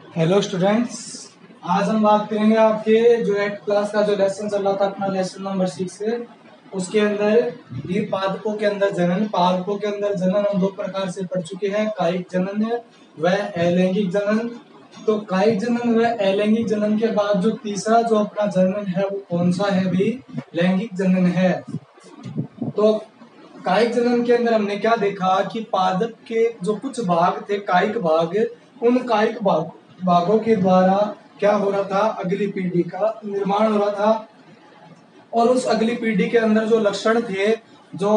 Hello students. आज हम बात करेंगे आपके जो 8th क्लास का जो लेसन चल रहा था अपना लेसन नंबर 6 उसके अंदर ये पादपों के अंदर जनन। पादपों के अंदर जनन हम दो प्रकार से पढ़ चुके हैं, कायिक जनन व अलैंगिक जनन। तो कायिक जनन व अलैंगिक जनन के बाद जो तीसरा जो अपना जनन है वो कौन सा है भी? लैंगिक जनन है। तो कायिक जनन के अंदर हमने क्या देखा कि पादप के जो कुछ भाग थे कायिक भाग, उन कायिक भागों के द्वारा क्या हो रहा था? अगली पीढ़ी का निर्माण हो रहा था। और उस अगली पीढ़ी के अंदर जो लक्षण थे जो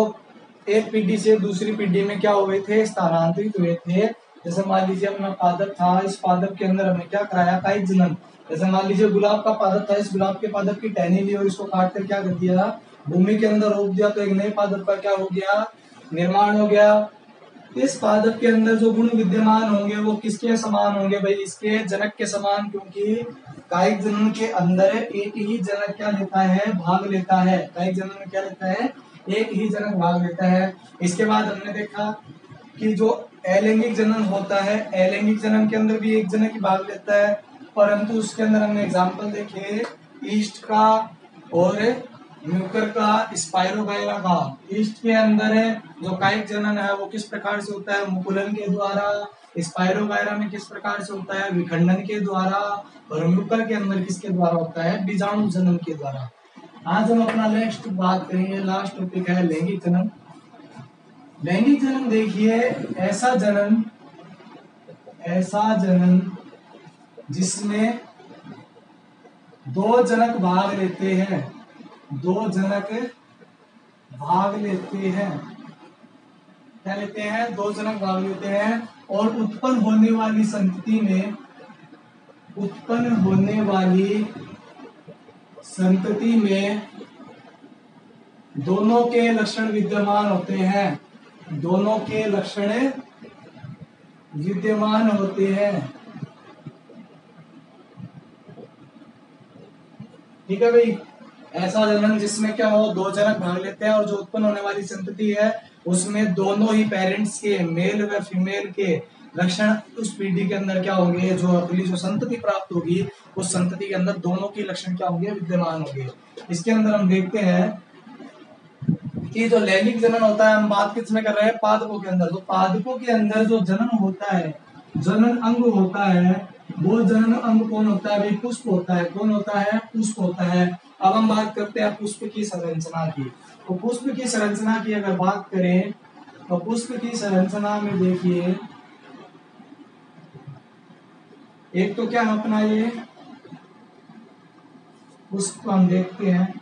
एक पीढ़ी से दूसरी पीढ़ी में क्या हुए थे? स्थानांतरित हुए थे। जैसे मान लीजिए अपना पादप था, इस पादप के अंदर हमने क्या कराया? कायिक जनन। जैसे मान लीजिए गुलाब का पादप था, इस गुलाब के पादप की टहनी ली और इसको काट कर क्या कर दिया? भूमि के अंदर रोप दिया, तो एक नए पादप का क्या हो गया? निर्माण हो गया। इस पादप के अंदर जो गुण विद्यमान होंगे वो किसके समान होंगे भाई? इसके जनक के समान, क्योंकि कायिक जनन के अंदर एक ही जनक क्या लेता है? भाग लेता है। कायिक जनन में क्या लेता है? एक ही जनक भाग लेता है। इसके बाद हमने देखा कि जो अलैंगिक जनन होता है, अलैंगिक जनन के अंदर भी एक जनक ही भाग लेता है, परंतु उसके अंदर हमने एग्जाम्पल देखे ईस्ट का और म्यूकर का, स्पाइरोगाइरा का। ईस्ट के अंदर जो कायिक जनन है वो किस प्रकार से होता है? मुकुलन के द्वारा। स्पाइरोगाइरा में किस प्रकार से होता है? विखंडन के द्वारा। और म्यूकर के अंदर किसके द्वारा होता है? बीजाणु जनन के द्वारा। आज हम अपना नेक्स्ट बात करेंगे, लास्ट टॉपिक है लैंगिक जनन। लैंगिक जनन देखिए, ऐसा जनन जिसमें दो जनक भाग लेते हैं, दो जनक भाग लेते हैं। क्या लेते हैं? दो जनक भाग लेते हैं और उत्पन्न होने वाली संतति में दोनों के लक्षण विद्यमान होते हैं। दोनों के लक्षण विद्यमान होते हैं। ठीक है भाई। ऐसा जनन जिसमें क्या हो? दो जनक भाग लेते हैं और जो उत्पन्न होने वाली संतति है उसमें दोनों ही पेरेंट्स के, मेल व फीमेल के लक्षण उस पीढ़ी के अंदर क्या होंगे? जो अगली जो संतति प्राप्त होगी उस संतति के अंदर दोनों के लक्षण क्या होंगे? विद्यमान होंगे। इसके अंदर हम देखते हैं कि जो लैंगिक जनन होता है, हम बात किसमें कर रहे हैं? पादपों के अंदर। तो पादपों के अंदर जो जनन होता है, जनन अंग होता है, वो जनन अंग कौन होता है भाई? पुष्प होता है। कौन होता है? पुष्प होता है। अब हम बात करते हैं पुष्प की संरचना की। तो पुष्प की संरचना की अगर बात करें तो पुष्प की संरचना में देखिए, एक तो क्या अपना ये पुष्प हम देखते हैं,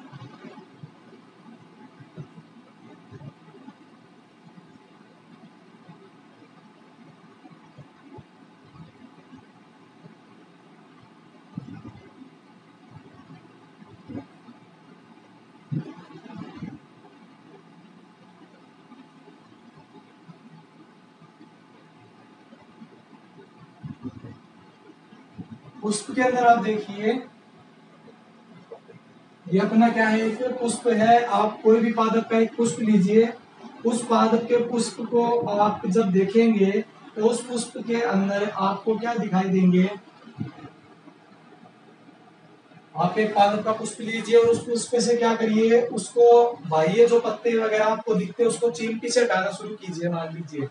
पुष्प के अंदर आप देखिए ये अपना क्या है? एक पुष्प है। आप कोई भी पादप का एक पुष्प लीजिए, उस पादप के पुष्प को आप जब देखेंगे तो उस पुष्प के अंदर आपको क्या दिखाई देंगे? आप एक पादप का पुष्प लीजिए और उस पुष्प से क्या करिए? उसको बाह्य जो पत्ते वगैरह आपको दिखते हैं उसको चीमटी से हटाना शुरू कीजिए। मान लीजिए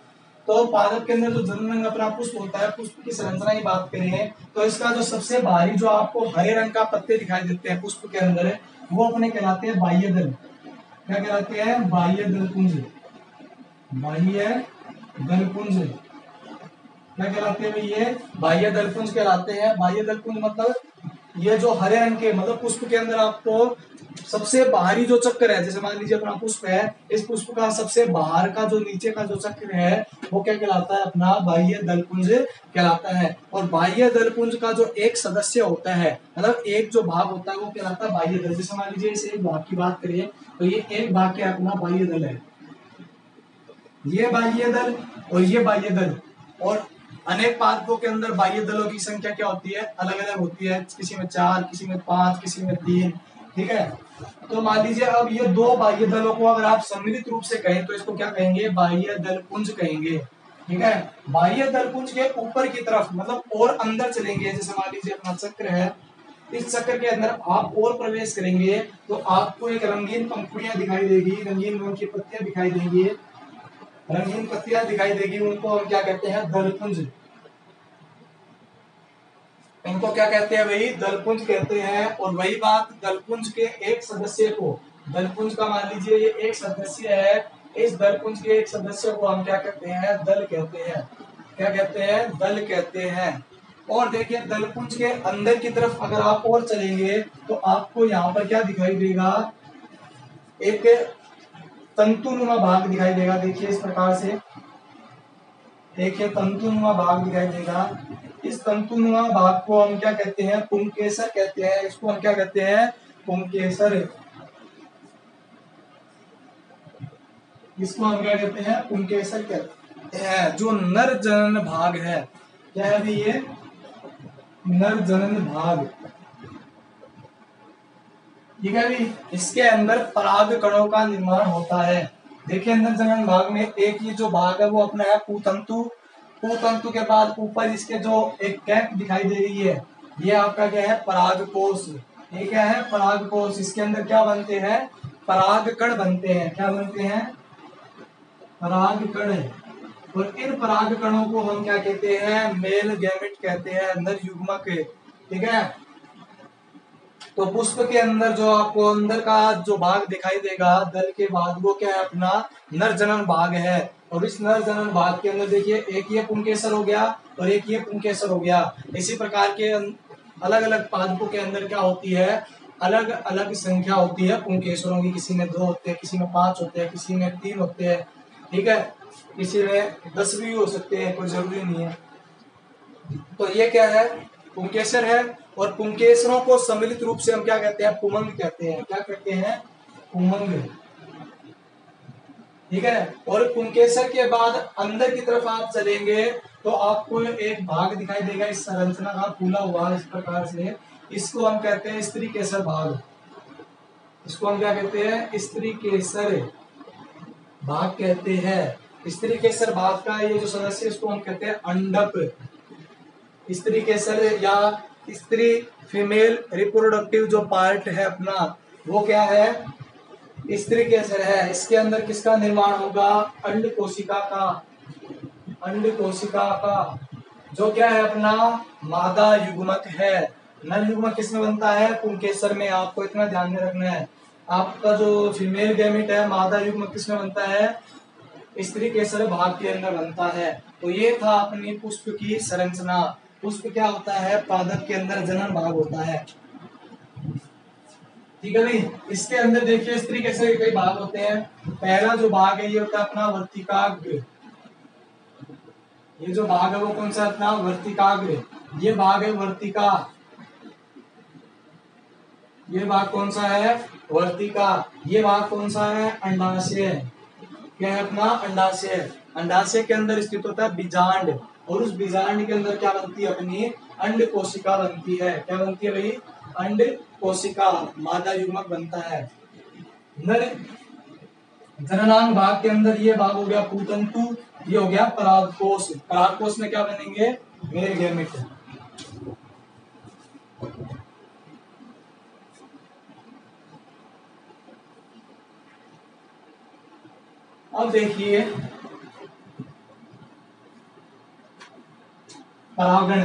तो पादप के अंदर जो जनन अपना पुष्प होता है, पुष्प की संरचना की बात करें तो इसका जो सबसे बाहरी जो आपको हरे रंग का पत्ते दिखाई देते हैं पुष्प के अंदर, वो अपने कहलाते हैं बाह्य दल। क्या कहलाते हैं? बाह्य दलपुंज। बाह्य दलपुंज क्या कहलाते हैं? ये बाह्य दलपुंज कहलाते हैं। बाह्य दलपुंज मतलब ये जो हरे रंग के, मतलब पुष्प के अंदर आपको सबसे बाहरी जो चक्र है, जैसे मान लीजिए अपना पुष्प है, इस पुष्प का सबसे बाहर का जो नीचे का जो चक्र है वो क्या कहलाता है? अपना बाह्य दलपुंज कहलाता है। और बाह्य दलपुंज का जो एक सदस्य होता है, मतलब एक जो भाग होता है वो कहलाता है बाह्य दल। जैसे मान लीजिए इस एक भाग की बात करिए तो ये एक भाग क्या अपना बाह्य दल है, ये बाह्य दल और ये बाह्य दल। और अनेक पादपों के अंदर बाह्य दलों की संख्या क्या होती है? अलग अलग होती है। किसी में 4, किसी में 5, किसी में 3। ठीक है। तो मान लीजिए अब ये दो बाह्य दलों को अगर आप सम्मिलित रूप से कहें तो इसको क्या कहेंगे? बाह्य दल पुंज कहेंगे। ठीक है। बाह्य दलपुंज के ऊपर की तरफ मतलब और अंदर चलेंगे, जैसे मान लीजिए अपना चक्र है, इस चक्र के अंदर आप और प्रवेश करेंगे तो आपको एक रंगीन पंखुड़ियां दिखाई देगी, रंगीन रंग की पत्तियां दिखाई देंगी, रंगीन पत्तियां दिखाई देगी, उनको हम क्या कहते हैं, दलपुंज। इनको क्या कहते हैं भाई, दलपुंज कहते हैं। और वही बात, दलपुंज के एक सदस्य को, दलपुंज का मान लीजिए ये एक सदस्य है, इस दलपुंज के एक सदस्य को हम क्या कहते हैं, दल कहते हैं। क्या कहते हैं, दल कहते हैं। और देखिए दलपुंज के अंदर की तरफ अगर आप और चलेंगे तो आपको यहाँ पर क्या दिखाई देगा, एक तंतुनुमा भाग दिखाई देगा। देखिए इस प्रकार से, देखिए तंतुनुमा भाग दिखाई देगा। इस तंतुनुमा भाग को हम क्या कहते हैं, पुंकेसर कहते हैं। इसको हम क्या कहते हैं, पुंकेसर। इसको हम क्या कहते हैं, पुंकेसर कहते हैं। जो नर जनन भाग है, क्या है भी ये, नर जनन भाग। ठीक है भी, इसके अंदर पराग कणों का निर्माण होता है। देखिए नर जनन भाग में एक ये जो भाग है वो अपना है पुतंतु। पुतंतु के बाद ऊपर इसके जो एक कैप दिखाई दे रही है, ये आपका क्या है, परागकोश। ये क्या है, परागकोश। इसके अंदर क्या बनते हैं, परागकण बनते हैं। क्या बनते हैं, परागकण। और इन परागकणों को हम क्या कहते हैं, मेल गैमेट कहते हैं, नर युग्मक। ठीक है। तो पुष्प के अंदर जो आपको अंदर का जो भाग दिखाई देगा दल के बाद, वो क्या है, अपना नर जनन भाग है। और इस नर जनन भाग के अंदर देखिए एक ये पुंकेसर हो गया और एक ये पुंकेसर हो गया। इसी प्रकार के अलग अलग पादपों के अंदर क्या होती है, अलग अलग संख्या होती है पुंकेसरों की। किसी में 2 होते हैं, किसी में 5 होते हैं, किसी में 3 होते हैं। ठीक है, किसी में 10 भी हो सकते हैं, कोई जरूरी नहीं है। तो ये क्या है, पुंकेसर है। और पुंकेसरों को सम्मिलित रूप से हम क्या कहते हैं, पुमंग कहते हैं। क्या कहते हैं, पुमंग। ठीक है। और पुंकेसर के बाद अंदर की तरफ आप चलेंगे तो आपको एक भाग दिखाई देगा इस संरचना का फूला हुआ इस प्रकार से। इसको हम कहते हैं स्त्री केसर भाग। इसको हम क्या कहते हैं, स्त्री केसर भाग कहते हैं। स्त्री केसर भाग का ये जो सदस्य इसको हम कहते हैं अंडक। स्त्री केसर या स्त्री फीमेल रिप्रोडक्टिव जो पार्ट है अपना, वो क्या है, स्त्री केसर है। इसके अंदर किसका निर्माण होगा, अंड कोशिका का। अंड कोशिका का जो क्या है अपना मादा युग्मक है। नर युग्मक किसमें बनता है, पुंकेसर में। आपको इतना ध्यान में रखना है। आपका जो फीमेल गैमेट है मादा युग्मक किसमें बनता है, स्त्री केसर भाग के अंदर बनता है। तो ये था अपनी पुष्प की संरचना। पुष्प क्या होता है, पादप के अंदर जनन भाग होता है। ठीक है भाई। इसके अंदर देखिए स्त्री केसर के कई भाग होते हैं। पहला जो भाग है ये होता है अपना वर्तिकाग्र। ये जो भाग है वो कौन सा, अपना वर्तिकाग्र। ये भाग है वर्तिका। ये भाग कौन सा है, वर्तिका। ये भाग कौन सा है, अंडाशय। क्या है अपना, अंडाशय। अंडाशय के अंदर स्थित होता है बीजांड। और उस बीजांड के अंदर क्या बनती है, अपनी अंड कोशिका बनती है। क्या बनती है भाई, अंड कोशिका, मादा युग्मक बनता है। नर जननांग भाग के अंदर ये भाग हो गया पूतंतु, ये हो गया परागकोश। परागकोश में क्या बनेंगे, मेल गैमेट। अब देखिए परागण।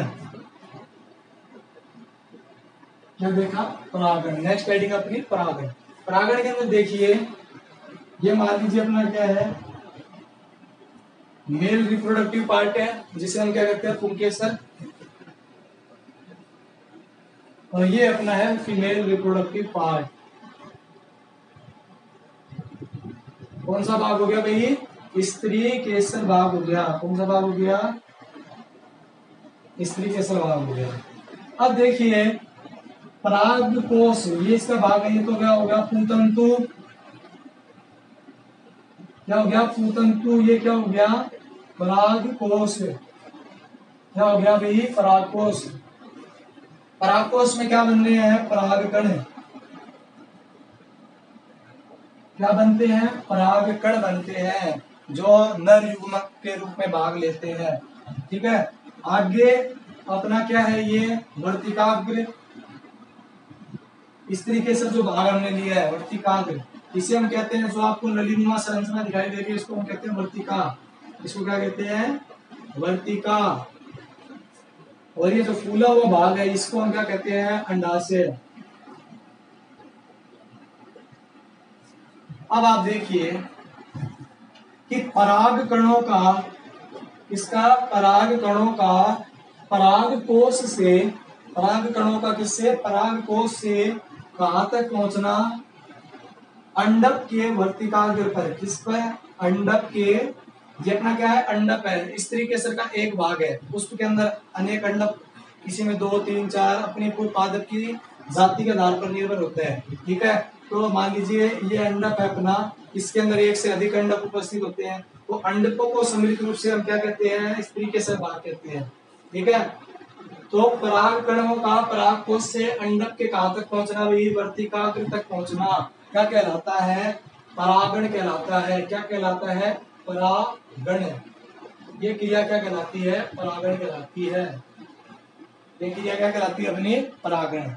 क्या देखा, परागण। नेक्स्ट हेडिंग अपनी परागण। परागण के अंदर देखिए ये मान लीजिए अपना क्या है, मेल रिप्रोडक्टिव पार्ट है जिसे हम क्या कहते हैं, पुंकेसर। और ये अपना है फीमेल रिप्रोडक्टिव पार्ट। कौन सा भाग हो गया भाई, स्त्री केसर भाग हो गया। कौन सा भाग हो गया, स्त्री केसर भाग हो गया। अब देखिए परागकोश, ये इसका भाग है। ये तो क्या हो गया, पूतंतु। क्या हो गया, पूतंतु। ये क्या हो गया, परागकोश। क्या हो गया भाई, परागकोश। परागकोश में क्या बन रहे हैं, परागकण। क्या बनते हैं, परागकण बनते हैं। जो नर युग्मक के रूप में भाग लेते हैं। ठीक है, आगे अपना क्या है, ये वर्तिकाग्र। इस तरीके से जो भाग हमने लिया है वर्तिकाग्र, इसे हम कहते हैं, जो आपको नलीनुमा संरचना दिखाई दे रही है इसको हम कहते हैं वर्तिका। इसको क्या कहते हैं, वर्तिका। और ये जो फूला हुआ भाग है इसको हम क्या कहते हैं, अंडाशय। अब आप देखिए कि पराग कणों का, इसका पराग कणों का पराग कोश से, पराग कणों का किससे, पराग कोश से कहां तक पहुंचना, अंडक के वर्तिकाग्र पर। किस पर, अंडक के, ये अपना क्या है, अंडक है। इस तरीके से का एक भाग है, पुष्प के अंदर अनेक अंडक, किसी में 2, 3, 4 अपने पादप की जाति के आधार पर निर्भर होते हैं। ठीक है, तो मान लीजिए ये अंडक है अपना, इसके अंदर एक से अधिक अंडक उपस्थित होते हैं, तो अंडकों को सम्मिलित रूप से हम क्या कहते हैं, इस तरीके से भाग कहते हैं। ठीक है, तो पराग कणों का पराग कोश से अंडक के कहां तक पहुंचना, वही वर्तिकाग्र तक पहुंचना क्या कहलाता है, परागण कहलाता है। क्या कहलाता है, परागण। ये क्रिया क्या कहलाती है, परागण कहलाती है। ये क्रिया क्या कहलाती है अपनी, परागण।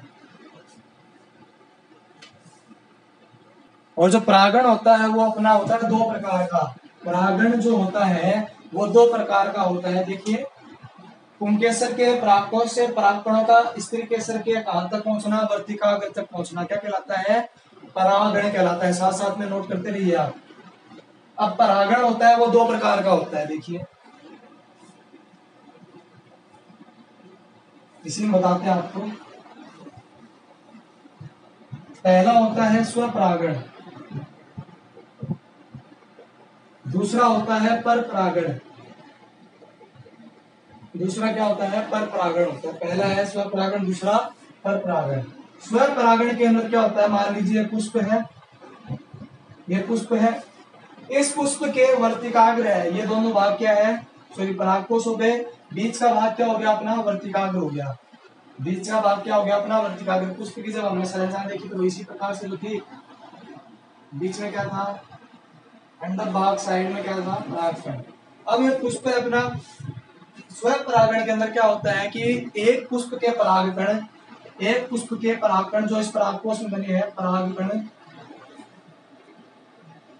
और जो परागण होता है वो अपना होता है 2 प्रकार का। परागण जो होता है वो 2 प्रकार का होता है। देखिए, पुंकेसर के परागकोश से परागकणों का स्त्री केसर के कहां तक पहुंचना, वर्तिकाग्र तक पहुंचना क्या कहलाता है, परागण कहलाता है। साथ साथ में नोट करते रहिए आप। अब परागण होता है वो 2 प्रकार का होता है। देखिए, इसी में बताते हैं आपको। पहला होता है स्वपरागण, दूसरा होता है पर परागण। दूसरा क्या होता है, पर परागण होता है। पहला है स्वपरागण, दूसरा पर परागण। स्वपरागण के अंदर क्या होता है, मान लीजिए पुष्प है, ये पुष्प है, इस पुष्प के वर्तिकाग्र है, ये दोनों भाग क्या है, सॉरी परागकोश हो गए, बीच का भाग क्या हो गया अपना, वर्तिकाग्र हो गया। बीच का भाग क्या हो गया अपना, वर्तिकाग्र। पुष्प की जब हमने संरचना देखी तो इसी प्रकार से जो थी, बीच में क्या था, अंडक भाग, साइड में क्या था, परागकण। अब ये पुष्प है अपना, स्वयं परागण के अंदर क्या होता है कि एक पुष्प के परागकण, एक पुष्प के परागकण जो इस परागकोश में बने हैं, परागकण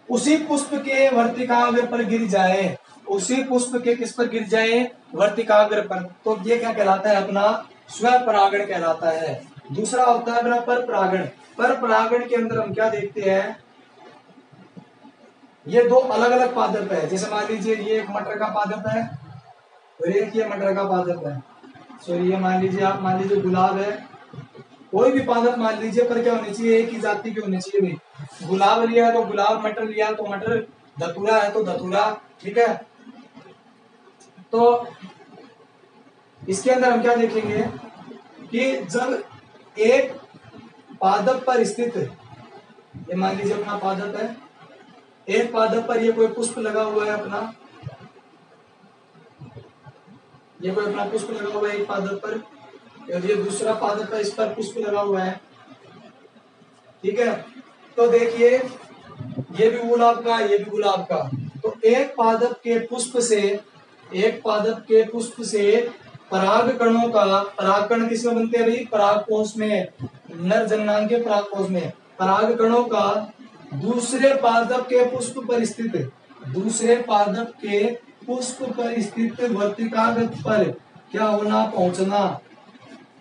उसी पुष्प के वर्तिकाग्र पर गिर जाए, उसी पुष्प के किस पर गिर जाए, वर्तिकाग्र पर, तो ये क्या कहलाता है अपना, स्वपरागण कहलाता है। दूसरा होता है अपना पर परागण। पर परागण के अंदर हम क्या देखते हैं, ये 2 अलग अलग पादप है। जैसे मान लीजिए ये एक मटर का पादप है और एक ये मटर का पादप है। सॉरी, ये मान लीजिए, आप मान लीजिए गुलाब है, कोई भी पादप मान लीजिए, पर क्या होनी चाहिए, एक ही जाति की होनी चाहिए भाई। गुलाब लिया है तो गुलाब, मटर लिया तो मटर, धतूरा है तो धतूरा। ठीक है, तो इसके अंदर हम क्या देखेंगे कि जब एक पादप पर स्थित, ये मान लीजिए अपना पादप है, एक पादप पर ये कोई पुष्प लगा हुआ है अपना, ये कोई अपना पुष्प लगा हुआ है एक पादप पर, और ये दूसरा पादप है, इस पर पुष्प लगा हुआ है। ठीक है, तो देखिए ये भी गुलाब का, ये भी गुलाब का, तो एक पादप के पुष्प से, एक पादप के पुष्प से पराग कणों का, परागकण किसमें बनते हैं भाई, परागकोश में, नर जननांग के परागकोश में, पराग कणों का दूसरे पादप के पुष्प पर स्थित, दूसरे पादप के पुष्प पर स्थित वर्तिकाग्र पर क्या होना, पहुंचना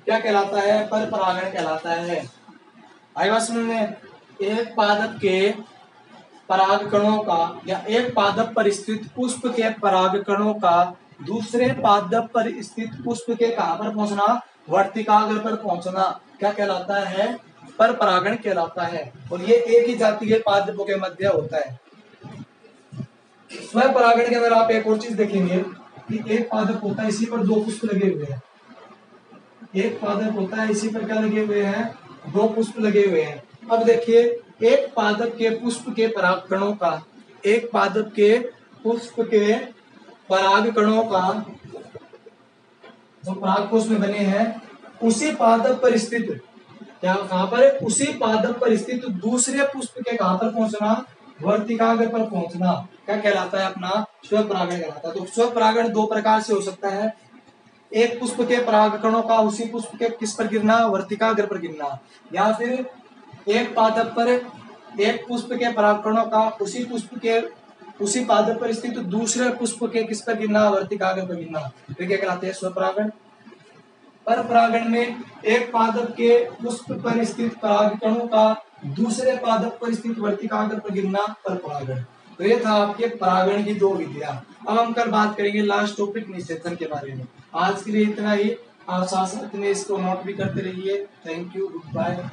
क्या कहलाता है, पर परागण कहलाता है। आई बात समझ में, एक पादप के परागकणों का, या एक पादप पर स्थित पुष्प के परागकणों का दूसरे पादप पर स्थित पुष्प के कहां पर पहुंचना, वर्तिकाग्र पर पहुंचना क्या कहलाता है, पर परागण कहलाता है। और ये एक ही जाति के पादपों के मध्य होता है। स्वयं परागण के अंदर आप एक और चीज देखेंगे कि एक पादप होता है, इसी पर 2 पुष्प लगे हुए हैं। एक पादप होता है, इसी पर क्या लगे हुए हैं, 2 पुष्प लगे हुए हैं। अब देखिए, एक पादप के पुष्प के परागकणों का, एक पादप के पुष्प के परागकणों का जो परागकोश में बने हैं, उसी पादप पर स्थित, क्या कहां पर, उसी पादप पर स्थित दूसरे पुष्प के कहां पर पहुंचना, वर्तिकाग्र पर पहुंचना क्या कहलाता है? अपना स्वपरागण कहलाता है। तो स्वपरागण दो प्रकार से हो सकता है, एक पुष्प के परागकणों का उसी पुष्प के किस पर गिरना, वर्तिकाग्र पर गिरना, या फिर एक पादप पर एक पुष्प के परागकणों का उसी पादप पर स्थित दूसरे पुष्प के किस पर गिरना, वर्तिकाग्र पर गिरना, तो क्या कहलाते हैं? स्वपरागण। पर परागण में एक पादप के पुष्प पर स्थित परागकणों का दूसरे पादप पर स्थित वर्तिकाग्र पर गिरना पर परागण। तो ये था आपके परागण की दो विधियां। अब हम कल बात करेंगे लास्ट टॉपिक निषेचन के बारे में। आज के लिए इतना ही। आप साथ साथ में इसको नोट भी करते रहिए। Thank you, good bye.